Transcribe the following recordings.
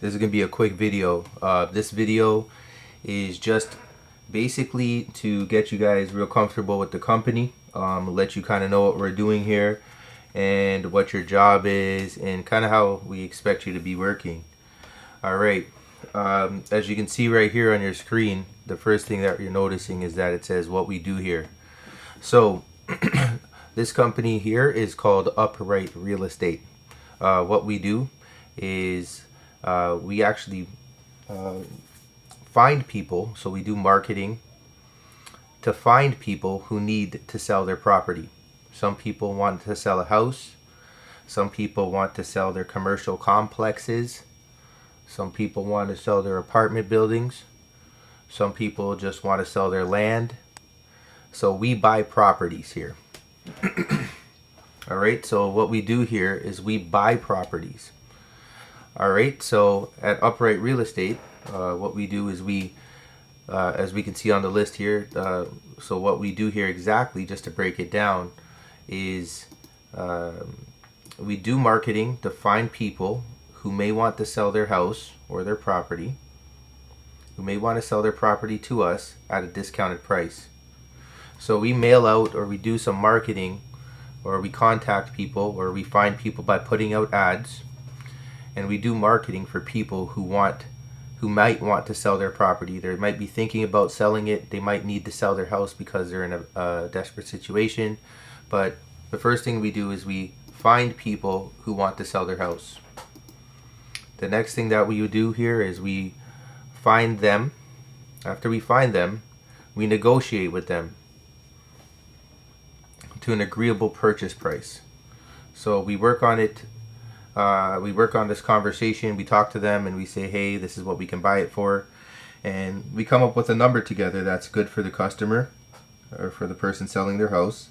This is going to be a quick video. This video is just basically to get you guys real comfortable with the company, let you kind of know what we're doing here and what your job is and kind of how we expect you to be working. Alright, as you can see right here on your screen, the first thing that you're noticing is that it says what we do here. So this company here is called Upright Real Estate. What we do is we actually find people, so we do marketing to find people who need to sell their property. Some people want to sell a house, some people want to sell their commercial complexes, some people want to sell their apartment buildings, some people just want to sell their land. So we buy properties here. Alright, so what we do here is we buy properties. Alright, so at Upright Real Estate, what we do is we, as we can see on the list here, so what we do here exactly, just to break it down, is we do marketing to find people who may want to sell their house or their property, who may want to sell their property to us at a discounted price. So we mail out, or we do some marketing, or we contact people, or we find people by putting out ads, and we do marketing for people who might want to sell their property. They might be thinking about selling it. They might need to sell their house because they're in a desperate situation. But the first thing we do is we find people who want to sell their house. The next thing that we would do here is we find them. After we find them, we negotiate with them to an agreeable purchase price. So we work on it. We work on this conversation. We talk to them and we say, hey, this is what we can buy it for. And we come up with a number together that's good for the customer or for the person selling their house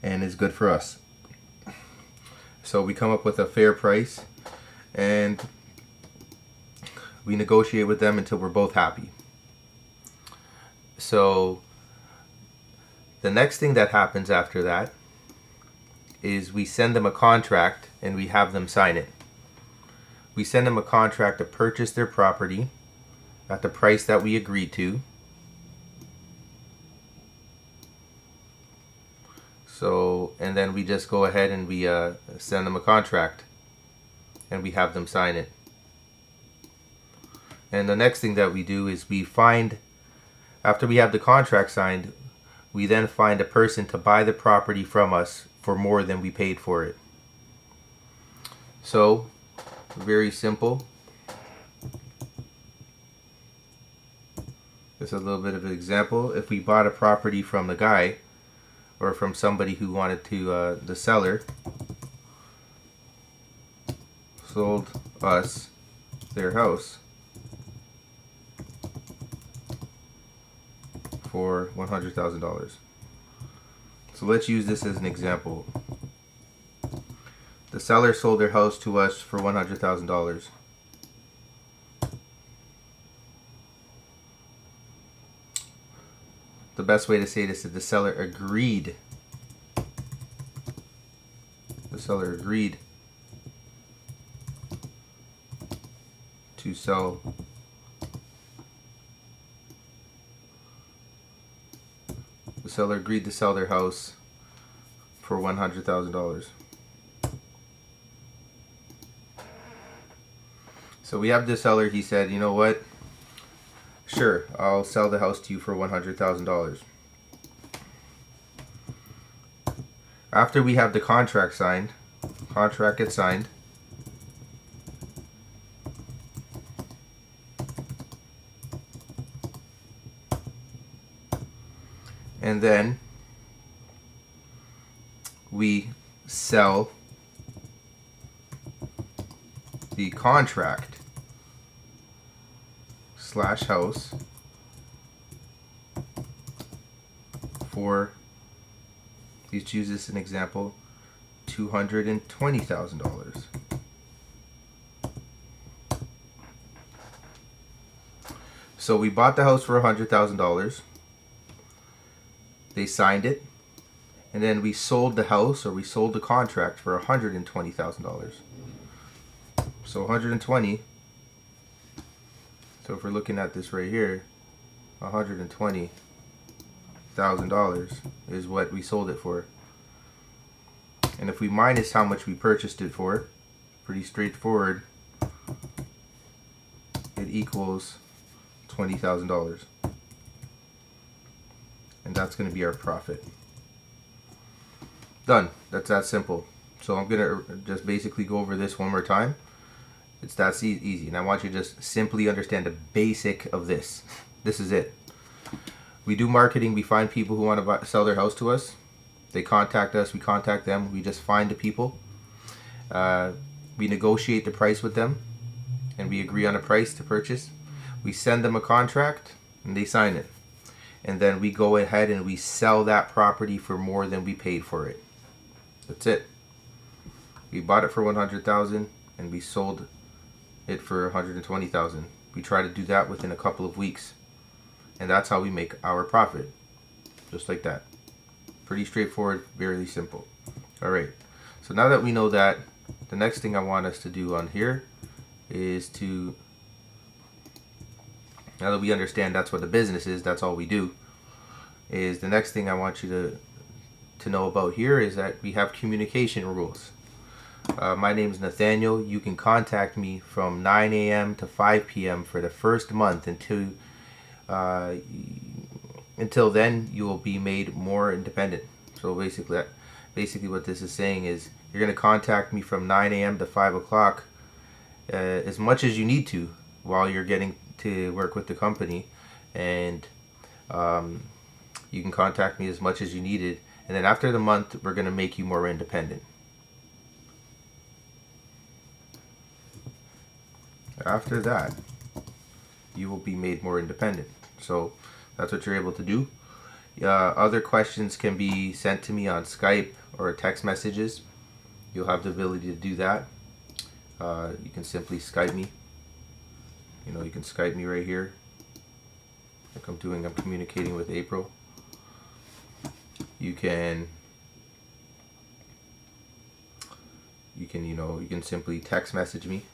and is good for us. So we come up with a fair price and we negotiate with them until we're both happy. So the next thing that happens after that is we send them a contract and we have them sign it. We send them a contract to purchase their property at the price that we agreed to. So, and then we just go ahead and we send them a contract and we have them sign it. And the next thing that we do is we find, after we have the contract signed, we then find a person to buy the property from us for more than we paid for it. So, very simple. Just a little bit of an example. If we bought a property from the guy or from somebody who wanted to, the seller sold us their house for $100,000. So let's use this as an example. The seller sold their house to us for $100,000. The best way to say this is the seller agreed. The seller agreed to sell The seller agreed to sell their house for $100,000. So we have the seller, he said, you know what? Sure, I'll sell the house to you for $100,000. After we have the contract signed, contract gets signed, and then we sell the contract / house for, let's use this as an example, $220,000. So we bought the house for $100,000. They signed it, and then we sold the house, or we sold the contract for $120,000. So 120. So if we're looking at this right here, $120,000 is what we sold it for. And if we minus how much we purchased it for, pretty straightforward, it equals $20,000. And that's going to be our profit. Done. That's that simple. So I'm going to just basically go over this one more time. It's that easy. And I want you to just simply understand the basic of this. This is it. We do marketing. We find people who want to sell their house to us. They contact us. We contact them. We just find the people. We negotiate the price with them. And we agree on a price to purchase. We send them a contract and they sign it. And then we go ahead and we sell that property for more than we paid for it. That's it. We bought it for $100,000 and we sold it for $120,000. We try to do that within a couple of weeks. And that's how we make our profit. Just like that. Pretty straightforward, very simple. Alright. So now that we know that, the next thing I want us to do on here is to, now that we understand that's what the business is, that's all we do, is the next thing I want you to know about here is that we have communication rules. My name is Nathaniel. You can contact me from 9 a.m. to 5 p.m. for the first month until then you will be made more independent. So basically what this is saying is you're going to contact me from 9 a.m. to 5 o'clock as much as you need to while you're getting to work with the company, and you can contact me as much as you needed, and then after the month we're going to make you more independent. After that you will be made more independent. So that's what you're able to do. Other questions can be sent to me on Skype or text messages. You'll have the ability to do that. You can simply Skype me. You can Skype me right here. Like I'm communicating with April. You can simply text message me.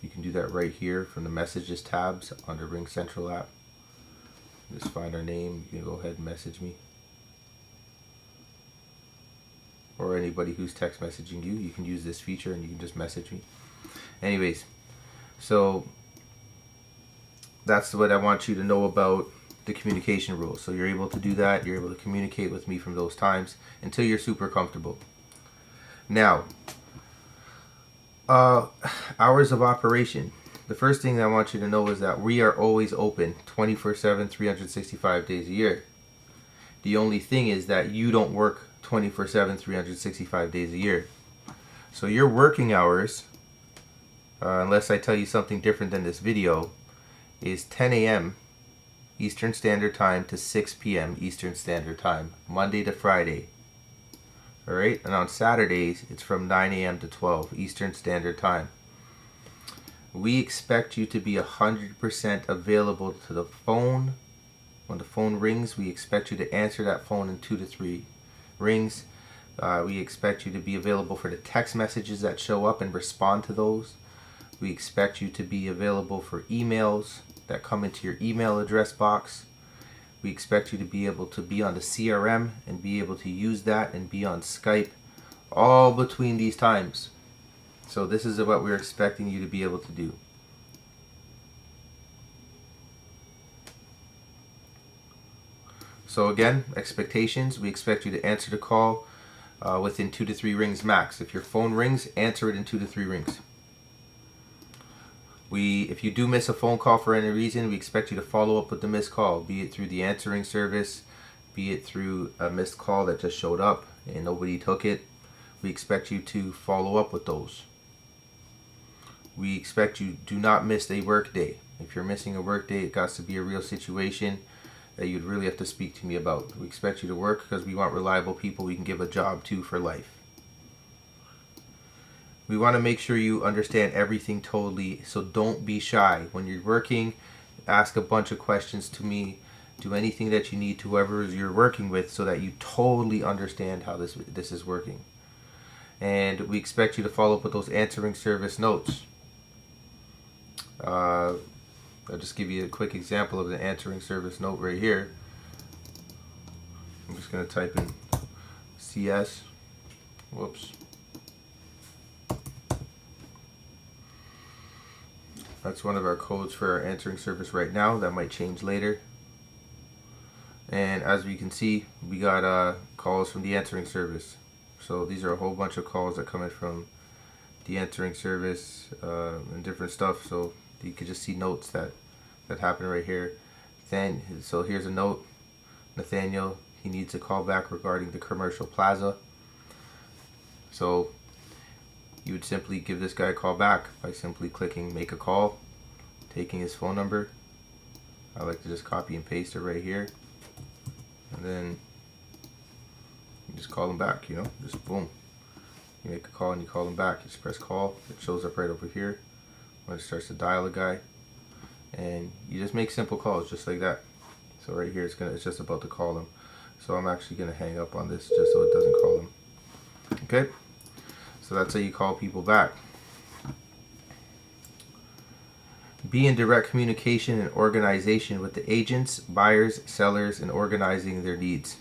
You can do that right here from the messages tabs on the RingCentral app. Just find our name. You can go ahead and message me. Or anybody who's text messaging you, you can use this feature and you can just message me. Anyways, so that's what I want you to know about the communication rules. So you're able to do that. You're able to communicate with me from those times until you're super comfortable. Now, hours of operation. The first thing I want you to know is that we are always open 24/7, 365 days a year. The only thing is that you don't work 24/7, 365 days a year. So your working hours, unless I tell you something different than this video, is 10 a.m. Eastern Standard Time to 6 p.m. Eastern Standard Time, Monday to Friday. Alright, and on Saturdays, it's from 9 a.m. to 12 Eastern Standard Time. We expect you to be 100% available to the phone. When the phone rings, we expect you to answer that phone in 2 to 3 rings. We expect you to be available for the text messages that show up and respond to those. We expect you to be available for emails that come into your email address box. We expect you to be able to be on the CRM and be able to use that and be on Skype all between these times. So this is what we're expecting you to be able to do. So again, expectations, we expect you to answer the call within 2 to 3 rings max. If your phone rings, answer it in 2 to 3 rings. If you do miss a phone call for any reason, we expect you to follow up with the missed call, be it through the answering service, be it through a missed call that just showed up and nobody took it. We expect you to follow up with those. We expect you do not miss a work day. If you're missing a work day, it got to be a real situation that you'd really have to speak to me about. We expect you to work because we want reliable people we can give a job to for life. We want to make sure you understand everything totally, so don't be shy. When you're working, ask a bunch of questions to me. Do anything that you need to whoever you're working with so that you totally understand how this is working. And we expect you to follow up with those answering service notes. I'll just give you a quick example of the answering service note right here. I'm just going to type in CS. Whoops. That's one of our codes for our answering service right now. That might change later. And as we can see, we got calls from the answering service. So these are a whole bunch of calls that come in from the answering service and different stuff. So you could just see notes that happen right here. So here's a note. Nathaniel, he needs a call back regarding the commercial plaza. So you would simply give this guy a call back by simply clicking make a call, taking his phone number. I like to just copy and paste it right here, and then you just call him back, you know, just boom. You make a call and you call him back. You just press call, it shows up right over here when it starts to dial a guy, and you just make simple calls just like that. So right here it's just about to call him. So I'm actually gonna hang up on this just so it doesn't call him. Okay, so that's how you call people back. Be in direct communication and organization with the agents, buyers, sellers, and organizing their needs.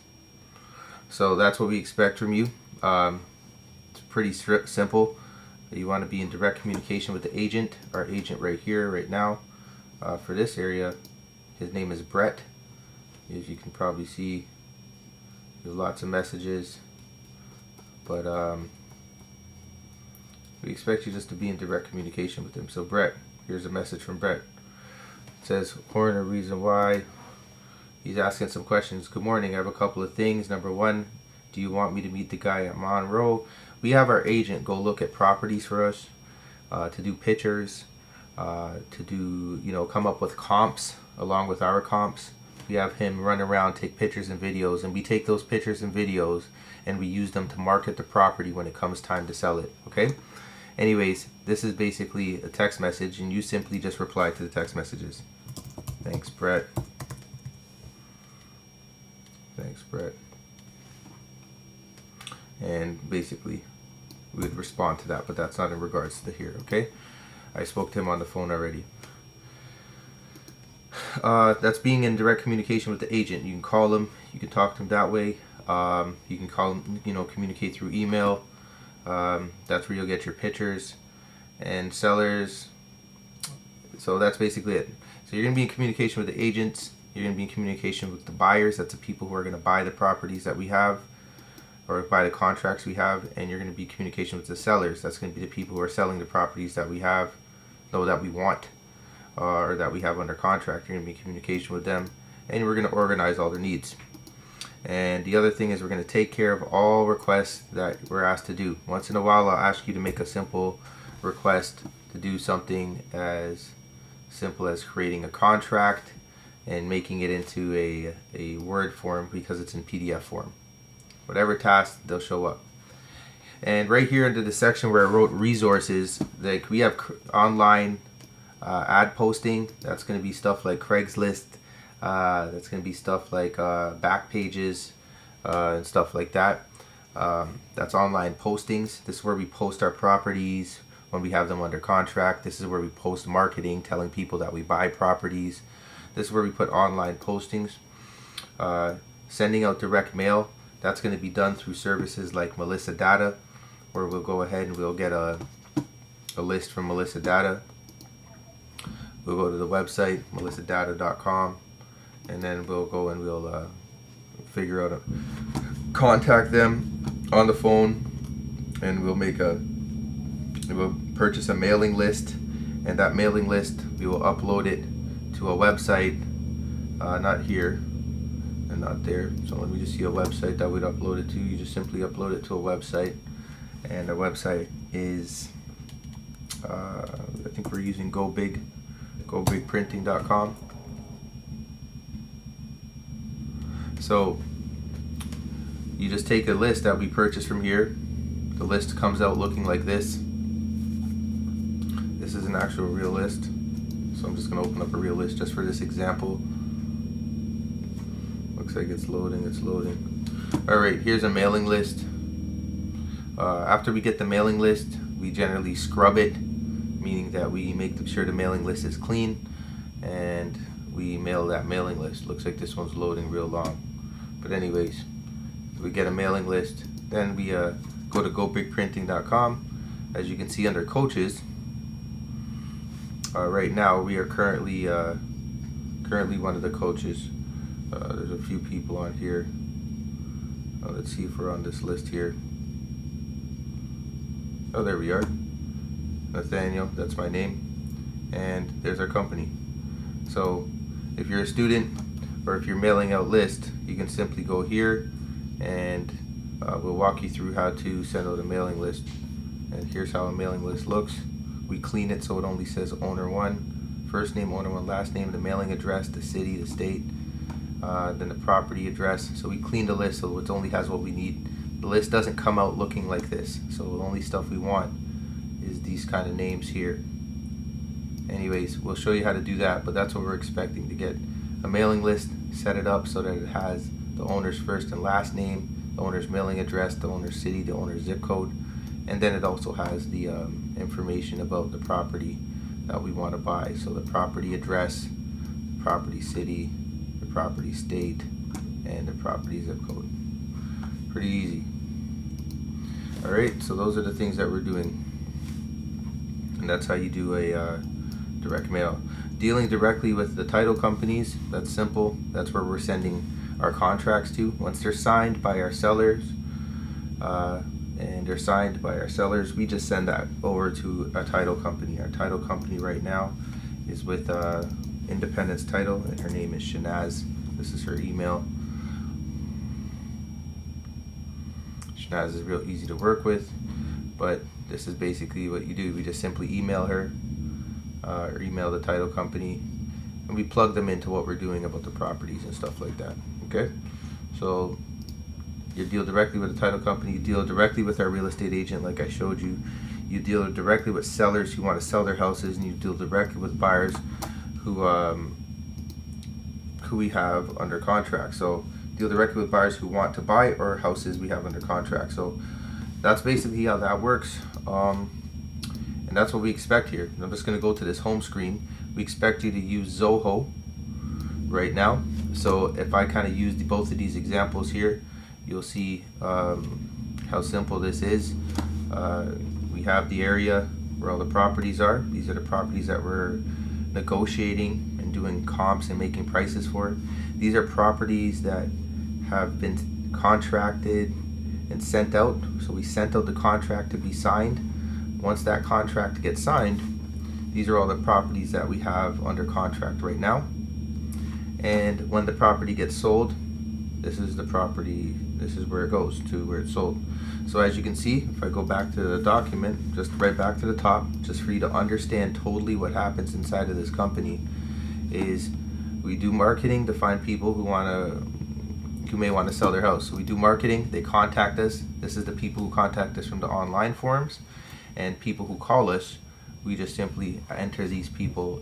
So that's what we expect from you. It's pretty simple. You want to be in direct communication with the agent. Our agent right here, right now, for this area, his name is Brett. As you can probably see, there's lots of messages, but we expect you just to be in direct communication with him. So Brett, here's a message from Brett. It says, Horn, a reason why. He's asking some questions. Good morning, I have a couple of things. Number one, do you want me to meet the guy at Monroe? We have our agent go look at properties for us, to do pictures, to do, you know, come up with comps along with our comps. We have him run around, take pictures and videos, and we take those pictures and videos and we use them to market the property when it comes time to sell it, okay? Anyways, this is basically a text message, and you simply just reply to the text messages. Thanks, Brett. Thanks, Brett. And basically, we would respond to that, but that's not in regards to here, okay? I spoke to him on the phone already. That's being in direct communication with the agent. You can call him, you can talk to him that way. You can call him, you know, communicate through email. That's where you'll get your pictures. And sellers, so that's basically it. So you're going to be in communication with the agents, you're going to be in communication with the buyers, that's the people who are going to buy the properties that we have or buy the contracts we have, and you're going to be in communication with the sellers, that's going to be the people who are selling the properties that we have, that we want, or that we have under contract. You're going to be in communication with them, and we're going to organize all their needs. And the other thing is we're going to take care of all requests that we're asked to do. Once in a while I'll ask you to make a simple request to do something as simple as creating a contract and making it into a Word form because it's in PDF form. Whatever task, they'll show up. And right here under the section where I wrote resources, like we have online ad posting. That's going to be stuff like Craigslist. That's going to be stuff like back pages and stuff like that. That's online postings. This is where we post our properties when we have them under contract. This is where we post marketing, telling people that we buy properties. This is where we put online postings. Sending out direct mail. That's going to be done through services like Melissa Data, where we'll go ahead and we'll get a list from Melissa Data. We'll go to the website, melissadata.com. And then we'll go and we'll figure out contact them on the phone, and we'll purchase a mailing list, and that mailing list we will upload it to a website, not here and not there. So let me just see a website that we'd upload it to. You just simply upload it to a website, and the website is I think we're using gobigprinting.com. So you just take a list that we purchased from here. The list comes out looking like this. This is an actual real list. So I'm just going to open up a real list just for this example. Looks like it's loading, Alright, here's a mailing list. After we get the mailing list, we generally scrub it meaning that we make sure the mailing list is clean and we mail that mailing list. Looks like this one's loading real long. But anyways, we get a mailing list. Then we go to gobigprinting.com. As you can see under coaches, right now we are currently one of the coaches. There's a few people on here. Let's see if we're on this list here. Oh, there we are. Nathaniel, that's my name. And there's our company. So if you're a student or if you're mailing out lists, you can simply go here and we'll walk you through how to send out a mailing list. And here's how a mailing list looks. We clean it so it only says owner 1, first name, owner 1, last name, the mailing address, the city, the state, then the property address. So we clean the list so it only has what we need. The list doesn't come out looking like this. So the only stuff we want is these kind of names here. Anyways, we'll show you how to do that, but that's what we're expecting, to get a mailing list, set it up so that it has the owner's first and last name, the owner's mailing address, the owner's city, the owner's zip code, and then it also has the information about the property that we want to buy. So the property address, the property city, the property state, and the property zip code. Pretty easy. Alright, so those are the things that we're doing. And that's how you do a direct mail. Dealing directly with the title companies, that's simple. That's where we're sending our contracts to. Once they're signed by our sellers, we just send that over to a title company. Our title company right now is with Independence Title, and her name is Shanaz. This is her email. Shanaz is real easy to work with, but this is basically what you do. We just simply email her or email the title company, and we plug them into what we're doing about the properties and stuff like that. Okay, so you deal directly with the title company, you deal directly with our real estate agent like I showed you, you deal directly with sellers who want to sell their houses, and you deal directly with buyers who we have under contract. So deal directly with buyers who want to buy or houses we have under contract. So that's basically how that works, and that's what we expect here. I'm just going to go to this home screen. We expect you to use Zoho right now. So if I kind of use both of these examples here, you'll see how simple this is. We have the area where all the properties are. These are the properties that we're negotiating and doing comps and making prices for. These are properties that have been contracted and sent out. So we sent out the contract to be signed. Once that contract gets signed, these are all the properties that we have under contract right now. And when the property gets sold, this is the property, this is where it goes to, where it's sold. So as you can see, if I go back to the document, just right back to the top, just for you to understand totally what happens inside of this company, is we do marketing to find people who may want to sell their house. So we do marketing, they contact us. This is the people who contact us from the online forums, and people who call us, we just simply enter these people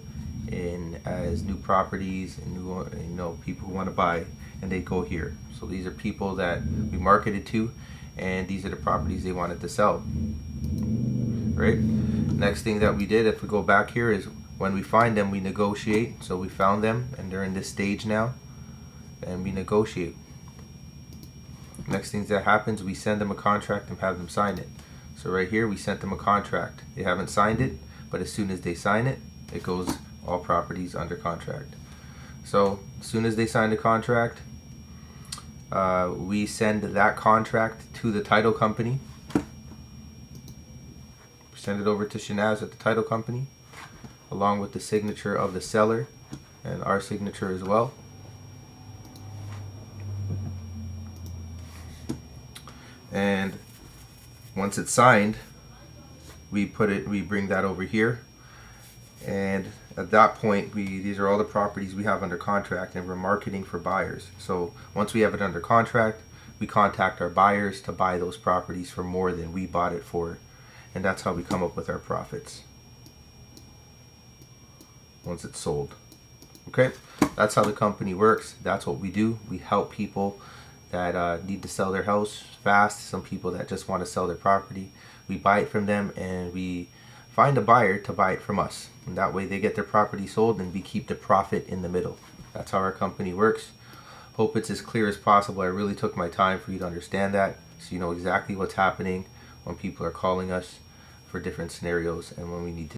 in as new properties and new, people who want to buy, and they go here. So these are people that we marketed to, and these are the properties they wanted to sell. Right? Next thing that we did, if we go back here, is when we find them, we negotiate. So we found them, and they're in this stage now, and we negotiate. Next thing that happens, we send them a contract and have them sign it. So right here, we sent them a contract. They haven't signed it, but as soon as they sign it, it goes all properties under contract. So as soon as they sign the contract, we send that contract to the title company. Send it over to Shanaz at the title company, along with the signature of the seller and our signature as well. And once it's signed, we bring that over here, and at that point, these are all the properties we have under contract, and we're marketing for buyers. So once we have it under contract, we contact our buyers to buy those properties for more than we bought it for, and that's how we come up with our profits once it's sold. Okay, that's how the company works. That's what we do. We help people that need to sell their house fast, some people that just want to sell their property. We buy it from them, and we find a buyer to buy it from us. And that way they get their property sold and we keep the profit in the middle. That's how our company works. Hope it's as clear as possible. I really took my time for you to understand that, so you know exactly what's happening when people are calling us for different scenarios and when we need to